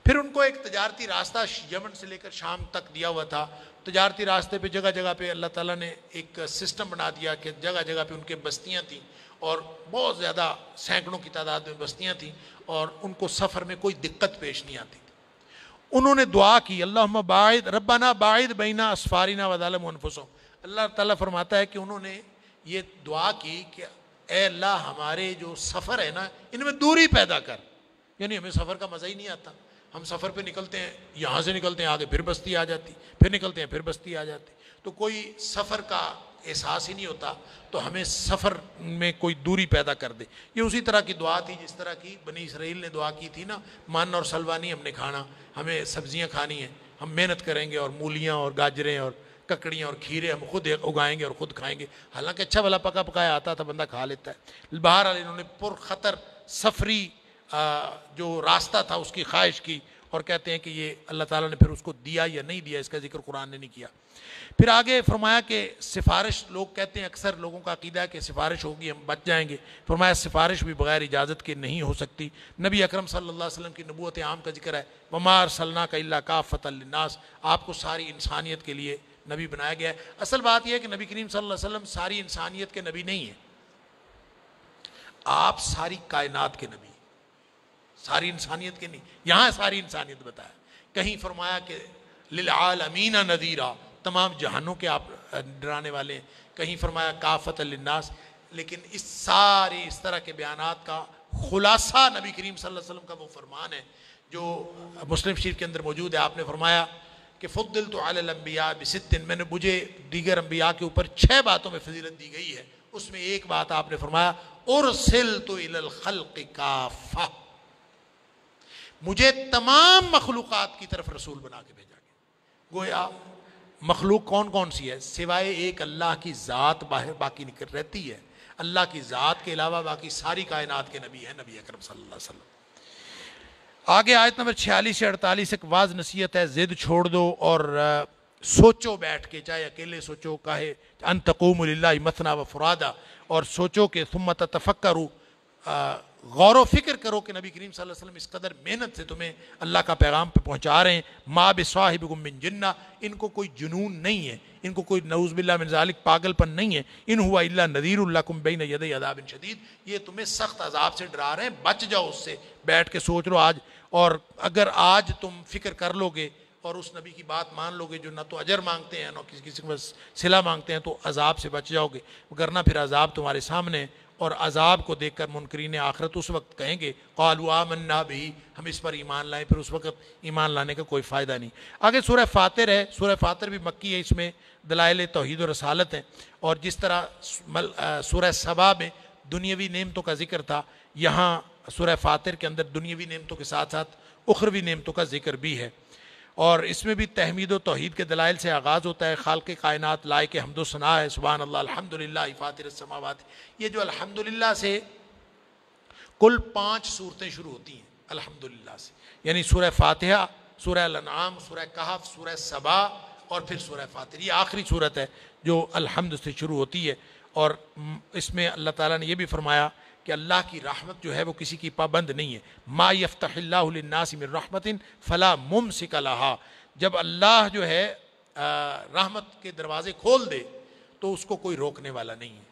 پھر ان کو ایک تجارتی راستہ یمن سے لے کر شام تک دیا ہوا تھا. تجارتی راستے پہ جگہ جگہ پہ اللہ تعالیٰ نے ایک سسٹم بنا دیا کہ جگہ جگہ پہ ان کے بستیاں تھیں اور بہت زیادہ سینکڑوں کی تعداد میں بستیاں تھیں اور ان کو سفر میں کوئی دقت پیش نہیں آتی تھی. انہوں نے دعا کی اللہم باعد ربنا باعد بین اسفارنا وظلموا انفسہم. اللہ تعالیٰ فرماتا ہے کہ انہوں نے یہ دعا کی کہ اے اللہ ہمارے جو سفر ہے نا ان میں دوری پیدا کر. یعنی ہمیں سفر کا مزہ ہی نہیں آتا. ہم سفر پہ نکلتے ہیں, یہاں سے نکلتے ہیں آگے پھر بستی آ جاتی, پھر نکلتے ہیں پھر بستی آ جاتی, تو کوئی سفر کا احساس ہی نہیں ہوتا. تو ہمیں سفر میں کوئی دوری پیدا کر دے. یہ اسی طرح کی دعا تھی جس طرح کی بنی اسرائیل نے دعا کی تھی نا, من اور سلوا نہیں ہم نے کھانا, ہمیں سبزیاں کھانی ہیں, ہم محنت کریں گے اور مولیاں اور گاجریں اور ککڑیاں اور کھیرے ہم خود اگائیں گے اور خود کھائیں گے. حالانکہ اچھا بھلا پکا پکایا آتا تھا, بندہ کھا لیتا ہے. بہرحال انہوں نے پرخطر سفری جو راستہ تھا اس کی خواہش کی اور کہتے ہیں کہ یہ اللہ تعالیٰ نے پھر اس کو دیا یا نہیں دیا اس کا ذکر قرآن نے نہیں کیا. پھر آگے فرمایا کہ سفارش, لوگ کہتے ہیں اکثر لوگوں کا عقیدہ ہے کہ سفارش ہوگی ہم بچ جائیں گے. فرمایا سفارش بھی بغیر اجازت کے نہیں ہو سکتی. نبی اکرم صلی اللہ علیہ وسلم کی نبوت عام کا ذکر ہے, وما ارسلناک الا کافۃ للناس, آپ کو ساری انسانیت کے لیے نبی بنایا گیا ہے. اصل بات یہ ہے کہ نبی کریم صلی اللہ علیہ وسلم ساری انسانیت کے نبی نہیں ہیں, آپ ساری کائنات کے نبی, ساری انسانیت کے نہیں. یہاں ساری انسانیت بتایا, کہیں فرمایا کہ للعالمین نذیرا, تمام جہانوں کے آپ ڈرانے والے ہیں, کہیں فرمایا کافۃ للناس. لیکن اس طرح کے بیانات کا خلاصہ نبی کریم صلی اللہ علیہ وسلم کا وہ فرمان ہے جو مسلم شریف کے اندر موجود ہے. آپ نے فرمایا کہ فضلت علی الانبیاء بست, میں نے مجھے دیگر انبیاء کے اوپر 6 باتوں میں فضیلت دی گئی ہے. اس میں ایک بات آپ نے فرمایا ارسلت الی الخلق کافہ, مجھے تمام مخلوقات کی طرف رسول بنا کے بھیجا گیا. گویا مخلوق کون کون سی ہے, سوائے ایک اللہ کی ذات باہر باقی نکل رہتی ہے. اللہ کی ذات کے علاوہ باقی ساری کائنات کے نبی ہیں نبی اکرم صلی اللہ علیہ وسلم. آگے آیت نمبر 46 سے 48 ایک واضح نصیحت ہے, ضد چھوڑ دو اور سوچو بیٹھ کے, چاہے اکیلے سوچو, کہے ان تقوموا للہ مثنی و فرادا, اور سوچو کہ ثم تتفکروا, غور و فکر کرو کہ نبی کریم صلی اللہ علیہ وسلم اس قدر محنت سے تمہیں اللہ کا پیغام پہ پہنچا رہے ہیں. ما بصاحبکم من جنہ, ان کو کوئی جنون نہیں ہے, ان کو کوئی نعوذ باللہ من ذالک پاگل پن نہیں ہے. ان ہوا الا نذیر لکم بین یدی عذاب شدید, یہ تمہیں سخت عذاب سے ڈرا رہے ہیں, بچ جاؤ اس سے. بیٹھ کے سوچ لو آج, اور اگر آج تم فکر کر لو گے اور اس نبی کی بات مان لو گے جو نہ تو اجر مانگتے ہیں نہ کسی کو صلہ مانگتے ہیں, تو عذاب سے بچ جاؤ گے. ورنہ پھر عذاب تمہارے سامنے, اور عذاب کو دیکھ کر منکرین آخرت اس وقت کہیں گے قالوا آمنا بہ, ہم اس پر ایمان لائیں. پھر اس وقت ایمان لانے کا کوئی فائدہ نہیں. آگے سورہ فاطر ہے, سورہ فاطر بھی مکی ہے, اس میں دلائل توحید و رسالت ہیں. اور جس طرح سورہ سبا میں دنیاوی نعمتوں کا ذکر تھا, یہاں سورہ فاطر کے اندر دنیاوی نعمتوں کے ساتھ ساتھ اخروی نعمتوں کا ذکر بھی ہے. اور اس میں بھی تحمید و توحید کے دلائل سے آغاز ہوتا ہے. خالق کائنات لائق حمد و ثنا ہے, سبحان اللہ الحمدللہ فاطر السماوات. یہ جو الحمدللہ سے کل 5 صورتیں شروع ہوتی ہیں الحمدللہ سے, یعنی سورہ فاتحہ, سورہ الانعام, سورہ کہف, سورہ سبا اور پھر سورہ فاطر. یہ آخری صورت ہے جو الحمد سے شروع ہوتی ہے. اور اس میں اللہ تعالیٰ نے یہ بھی فرمایا کہ اللہ کی رحمت جو ہے وہ کسی کی پابند نہیں ہے. ما یفتح اللہ للناس من رحمت فلا ممسک لہا, جب اللہ جو ہے رحمت کے دروازے کھول دے تو اس کو کوئی روکنے والا نہیں ہے.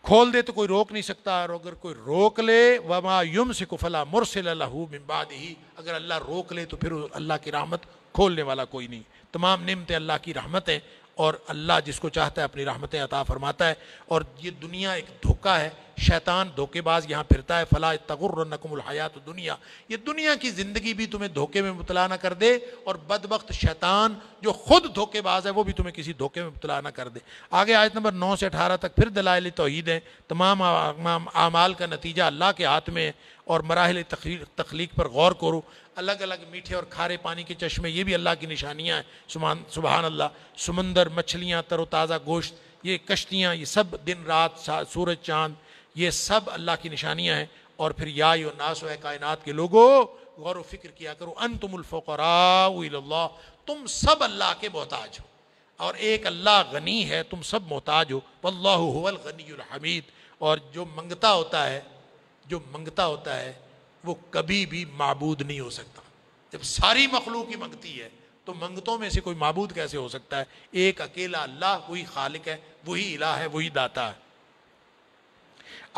کھول دے تو کوئی روک نہیں سکتا, اور اگر کوئی روک لے وما یمسک فلا مرسل لہ من بعدہ, اگر اللہ روک لے تو پھر اللہ کی رحمت کھولنے والا کوئی نہیں. تمام نعمتیں اللہ کی رحمت ہیں, اور اللہ جس کو چاہتا ہے اپنی رحمتیں عطا فرماتا ہے. اور یہ دنیا ایک دھوکہ ہے, شیطان دھوکے باز یہاں پھرتا ہے. فلا تغرنکم الحیات الدنیا, یہ دنیا کی زندگی بھی تمہیں دھوکے میں مبتلا نہ کر دے, اور بدبخت شیطان جو خود دھوکے باز ہے وہ بھی تمہیں کسی دھوکے میں مبتلا نہ کر دے. آگے آیت نمبر 9 سے 18 تک پھر دلائل توحید ہیں. تمام اعمال کا نتیجہ اللہ کے ہاتھ میں ہے, اور مراحل تخلیق پر غور کرو. الگ الگ میٹھے اور کھارے پانی کے چشمے, یہ بھی اللہ کی نشانیاں ہیں. سبحان اللہ. سمندر, مچھلیاں, تر و تازہ گوشت, یہ کشتیاں, یہ سب دن رات, سورج چاند, یہ سب اللہ کی نشانیاں ہیں. اور پھر یا الناس اے کائنات کے لوگو غور و فکر کیا کرو، انتم الفقراء الی اللہ، تم سب اللہ کے محتاج ہو، اور ایک اللہ غنی ہے، تم سب محتاج ہو، واللہ هو الغنی الحمید، اور جو منگتا ہوتا ہے وہ کبھی بھی معبود نہیں ہو سکتا۔ جب ساری مخلوق ہی منگتی ہے تو منگتوں میں سے کوئی معبود کیسے ہو سکتا ہے؟ ایک اکیلا اللہ، وہی خالق ہے، وہی الہ ہے، وہی داتا ہے۔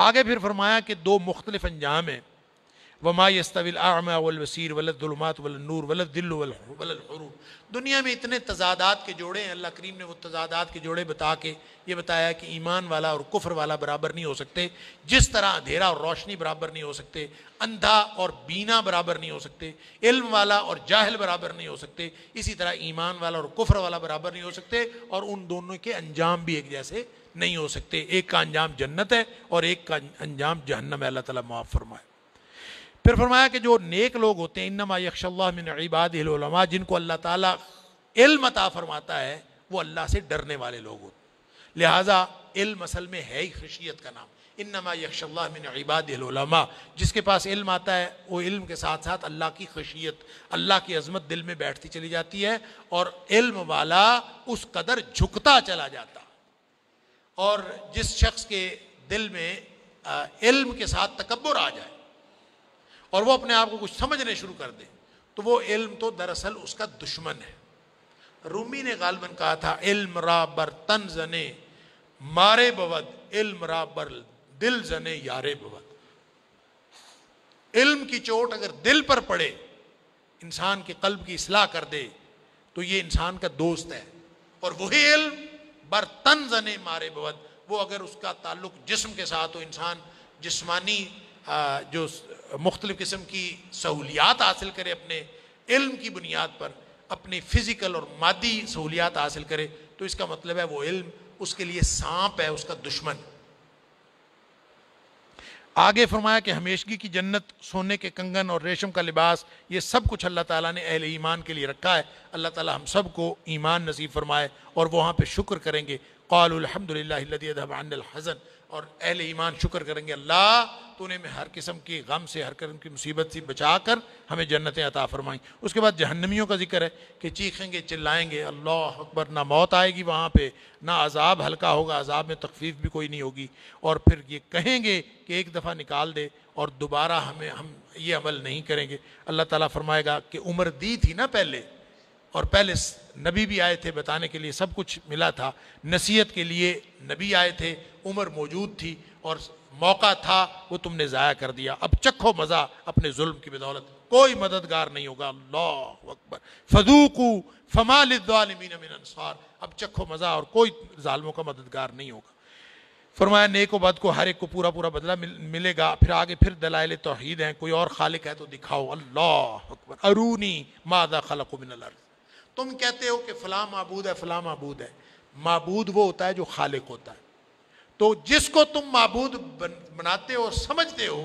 آگے پھر فرمایا کہ دو مختلف انجام ہیں، وما يستوي الاعمى والبصير ولا الظلمات ولا النور ولا الذل ولا الحرور۔ دنیا میں اتنے تضادات کے جوڑے ہیں، اللہ کریم نے وہ تضادات کے جوڑے بتا کے یہ بتایا کہ ایمان والا اور کفر والا برابر نہیں ہو سکتے، جس طرح اندھیرا اور روشنی برابر نہیں ہو سکتے، اندھا اور بینا برابر نہیں ہو سکتے، علم والا اور جاہل برابر نہیں ہو سکتے، اسی طرح ایمان والا اور کفر والا برابر نہیں ہو سکتے، اور ان دونوں کے انجام بھی ایک جیسے نہیں ہو سکتے۔ ایک کا انجام جنت ہے اور ایک کا انجام جہنم ہے، اللہ تعالیٰ معاف فرمائے۔ پھر فرمایا کہ جو نیک لوگ ہوتے ہیں، انما یخشى اللہ من عبادہ العلماء، جن کو اللہ تعالیٰ علم عطا فرماتا ہے وہ اللہ سے ڈرنے والے لوگ ہوتے ہیں۔ لہٰذا علم اصل میں ہے ہی خشیت کا نام، انما یخشى اللہ من عبادہ العلماء، جس کے پاس علم آتا ہے وہ علم کے ساتھ ساتھ اللہ کی خشیت، اللہ کی عظمت دل میں بیٹھتی چلی جاتی ہے، اور علم والا اس قدر جھکتا چلا جاتا۔ اور جس شخص کے دل میں علم کے ساتھ تکبر آ جائے اور وہ اپنے آپ کو کچھ سمجھنے شروع کر دے تو وہ علم تو دراصل اس کا دشمن ہے۔ رومی نے غالباً کہا تھا، علم را بر تن زنے مارے بود، علم را بر دل زنے یارے بود۔ علم کی چوٹ اگر دل پر پڑے، انسان کے قلب کی اصلاح کر دے تو یہ انسان کا دوست ہے، اور وہی علم بر تن زنے مارے بود، وہ اگر اس کا تعلق جسم کے ساتھ ہو، انسان جسمانی جو مختلف قسم کی سہولیات حاصل کرے اپنے علم کی بنیاد پر، اپنی فزیکل اور مادی سہولیات حاصل کرے، تو اس کا مطلب ہے وہ علم اس کے لیے سانپ ہے، اس کا دشمن۔ آگے فرمایا کہ ہمیشگی کی جنت، سونے کے کنگن اور ریشم کا لباس، یہ سب کچھ اللہ تعالیٰ نے اہل ایمان کے لیے رکھا ہے۔ اللہ تعالیٰ ہم سب کو ایمان نصیب فرمائے اور وہاں پہ شکر کریں گے، قالوا الحمد للہ الذی اذھب عنا الحزن، اور اہل ایمان شکر کریں گے، اللہ تو نے ہمیں ہر قسم کی غم سے، ہر قسم کی مصیبت سے بچا کر ہمیں جنتیں عطا فرمائیں۔ اس کے بعد جہنمیوں کا ذکر ہے کہ چیخیں گے، چلائیں گے، اللہ اکبر، نہ موت آئے گی وہاں پہ، نہ عذاب ہلکا ہوگا، عذاب میں تخفیف بھی کوئی نہیں ہوگی، اور پھر یہ کہیں گے کہ ایک دفعہ نکال دے اور دوبارہ ہم یہ عمل نہیں کریں گے۔ اللہ تعالیٰ فرمائے گا کہ عمر دی تھی نا پہلے، اور پہلے نبی بھی آئے تھے بتانے کے لیے، سب کچھ ملا تھا، نصیحت کے لیے نبی آئے تھے، عمر موجود تھی اور موقع تھا، وہ تم نے ضائع کر دیا، اب چکھو مزہ اپنے ظلم کی بدولت، کوئی مددگار نہیں ہوگا۔ اللہ اکبر، فذوقوا فما للظالمین من انصار، اب چکھو مزہ اور کوئی ظالموں کا مددگار نہیں ہوگا۔ فرمایا نیک و بد کو ہر ایک کو پورا پورا بدلہ ملے گا۔ پھر آگے پھر دلائل توحید ہیں، کوئی اور خالق ہے تو دکھاؤ، اللہ اکبر، ارونی ماذا خلقوا من الارض۔ تم کہتے ہو کہ فلاں معبود ہے، فلاں معبود ہے، معبود وہ ہوتا ہے جو خالق ہوتا ہے، تو جس کو تم معبود بناتے ہو اور سمجھتے ہو،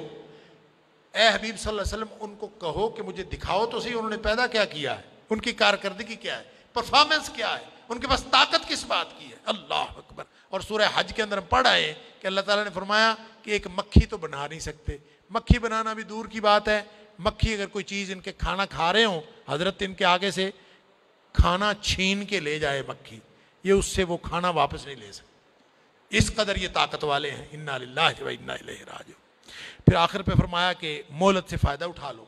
اے حبیب صلی اللہ علیہ وسلم ان کو کہو کہ مجھے دکھاؤ تو صحیح، انہوں نے پیدا کیا کیا ہے، ان کی کارکردگی کیا ہے، پرفارمنس کیا ہے، ان کے پاس طاقت کس بات کی ہے، اللہ اکبر۔ اور سورہ حج کے اندر ہم پڑھ آئے ہیں کہ اللہ تعالیٰ نے فرمایا کہ ایک مکھی تو بنا نہیں سکتے، مکھی بنانا بھی دور کی بات ہے، مکھی اگر کوئی چیز ان کے کھانا کھا رہے ہوں، حضرت ان کے آگے سے کھانا چھین کے لے جائے مکھی، یہ اس سے وہ کھانا واپس نہیں لے سکتے، اس قدر یہ طاقت والے ہیں۔ انا للہ و انا الیہ راجعون۔ پھر آخر پہ فرمایا کہ مہلت سے فائدہ اٹھا لو،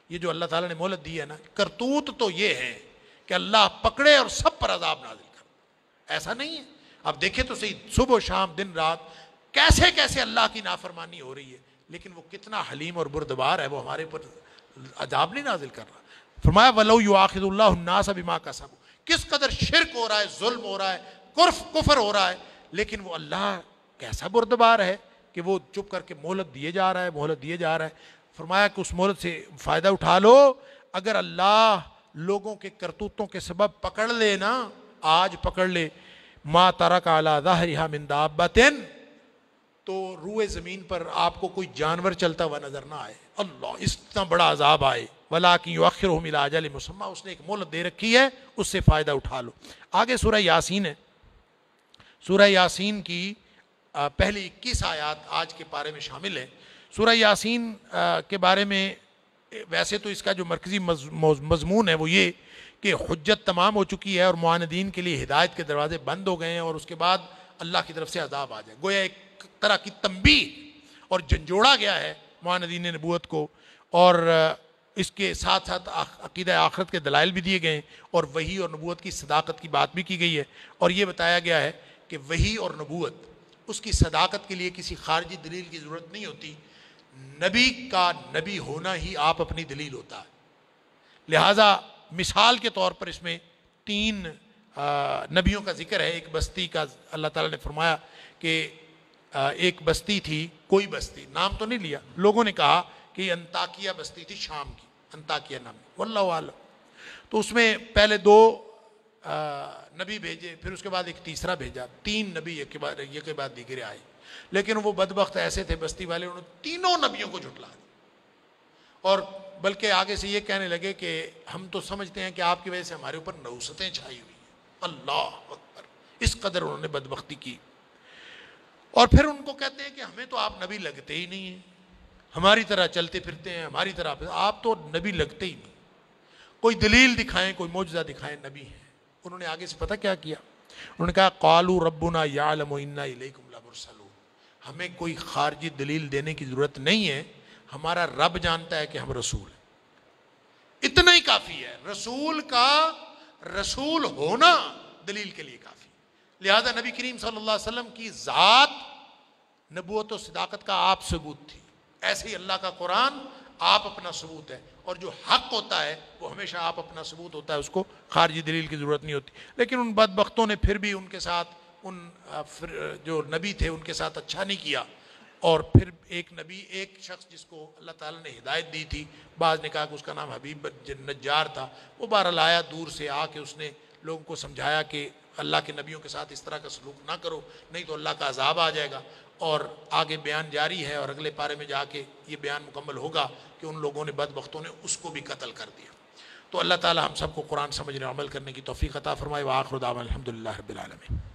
یہ جو اللہ تعالیٰ نے مہلت دی ہے نا، کرتوت تو یہ ہے کہ اللہ پکڑے اور سب پر عذاب نازل کر، ایسا نہیں ہے۔ اب دیکھیں تو صحیح، صبح و شام دن رات کیسے کیسے اللہ کی نافرمانی ہو رہی ہے، لیکن وہ کتنا حلیم اور بردبار ہے، وہ ہمارے پر عذاب نہیں نازل کر رہا۔ فرمایا وَلَوْ يُؤَاخِذُ اللَّهُ النَّاسَ بِمَا كَسَبُوا، کس قدر شرک ہو رہا ہے، ظلم ہو رہا ہے، کفر ہو رہا ہے، لیکن وہ اللہ کیسا بردبار ہے کہ وہ چپ کر کے مہلت دیے جا رہا ہے، مہلت دیے جا رہا ہے۔ فرمایا کہ اس مہلت سے فائدہ اٹھا لو، اگر اللہ لوگوں کے کرتوتوں کے سبب پکڑ لے نا، آج پکڑ لے، ما ترک علی ظہرہا من دابۃ، تو روئے زمین پر آپ کو کوئی جانور چلتا ہوا نظر نہ آئے، اللہ اتنا بڑا عذاب آئے، وَلَٰكِن يُؤَخِّرُهُمْ إِلَىٰ أَجَلٍ مُّسَمًّى، اس نے ایک مہلت دے رکھی ہے، اس سے فائدہ اٹھا لو۔ آگے سورہ یاسین ہے، سورہ یاسین کی پہلی 21 آیات آج کے پارے میں شامل ہے۔ سورہ یاسین کے بارے میں ویسے تو اس کا جو مرکزی مضمون ہے وہ یہ کہ حجت تمام ہو چکی ہے اور معاندین کے لیے ہدایت کے دروازے بند ہو گئے ہیں، اور اس کے بعد اللہ کی طرف سے عذاب آ جائے. گویا ایک طرح کی تنبیہ اور جھنجھوڑا گیا ہے معاندین نبوت کو، اور اس کے ساتھ ساتھ عقیدہ آخرت کے دلائل بھی دیے گئے ہیں، اور وحی اور نبوت کی صداقت کی بات بھی کی گئی ہے، اور یہ بتایا گیا ہے کہ وحی اور نبوت اس کی صداقت کے لیے کسی خارجی دلیل کی ضرورت نہیں ہوتی. نبی کا نبی ہونا ہی آپ اپنی دلیل ہوتا ہے. لہٰذا مثال کے طور پر اس میں 3 نبیوں کا ذکر ہے. ایک بستی کا اللہ تعالیٰ نے فرمایا کہ ایک بستی تھی، کوئی بستی، نام تو نہیں لیا، لوگوں نے کہا کہ یہ انطاکیہ بستی تھی شام کی، انطاکیہ نام، واللہ اعلم. تو اس میں پہلے 2 نبی بھیجے، پھر اس کے بعد ایک تیسرا بھیجا، 3 نبی ایک کے بعد دیگرے آئے. لیکن وہ بدبخت ایسے تھے بستی والے، انہوں نے 3 نبیوں کو جھٹلا دیا، اور بلکہ آگے سے یہ کہنے لگے کہ ہم تو سمجھتے ہیں کہ آپ کی وجہ سے ہمارے اوپر نحوستیں چھائی ہوئی ہیں. اللہ اکبر، اس قدر انہوں نے بدبختی کی. اور پھر ان کو کہتے ہیں کہ ہمیں تو آپ نبی لگتے ہی نہیں ہیں، ہماری طرح چلتے پھرتے ہیں، ہماری طرح آپ تو نبی لگتے ہی نہیں، کوئی دلیل دکھائیں، کوئی معجزہ دکھائیں، نبی ہیں. انہوں نے آگے سے پتہ کیا کیا؟ انہوں نے کہا قالوا ربنا یعلم انا الیکم لمرسلون. ہمیں کوئی خارجی دلیل دینے کی ضرورت نہیں ہے، ہمارا رب جانتا ہے کہ ہم رسول ہیں. اتنا ہی کافی ہے. رسول کا رسول ہونا دلیل کے لیے کافی. لہذا نبی کریم صلی اللہ علیہ وسلم کی ذات نبوت و صداقت کا آپ ثبوت تھی، ایسے ہی اللہ کا قرآن آپ اپنا ثبوت ہے، اور جو حق ہوتا ہے وہ ہمیشہ آپ اپنا ثبوت ہوتا ہے، اس کو خارجی دلیل کی ضرورت نہیں ہوتی. لیکن ان بدبختوں نے پھر بھی ان کے ساتھ، ان جو نبی تھے ان کے ساتھ اچھا نہیں کیا. اور پھر ایک نبی، ایک شخص جس کو اللہ تعالیٰ نے ہدایت دی تھی، بعض نے کہا کہ اس کا نام حبیب نجار تھا، وہ بہرحال آیا دور سے آ کے اس نے لوگوں کو سمجھایا کہ اللہ کے نبیوں کے ساتھ اس طرح کا سلوک نہ کرو، نہیں تو اللہ کا عذاب آ جائے گا. اور آگے بیان جاری ہے، اور اگلے پارے میں جا کے یہ بیان مکمل ہوگا کہ ان لوگوں نے، بدبختوں نے اس کو بھی قتل کر دیا. تو اللہ تعالی ہم سب کو قرآن سمجھنے اور عمل کرنے کی توفیق عطا فرمائے. وآخر دعوانا الحمدللہ رب العالمین.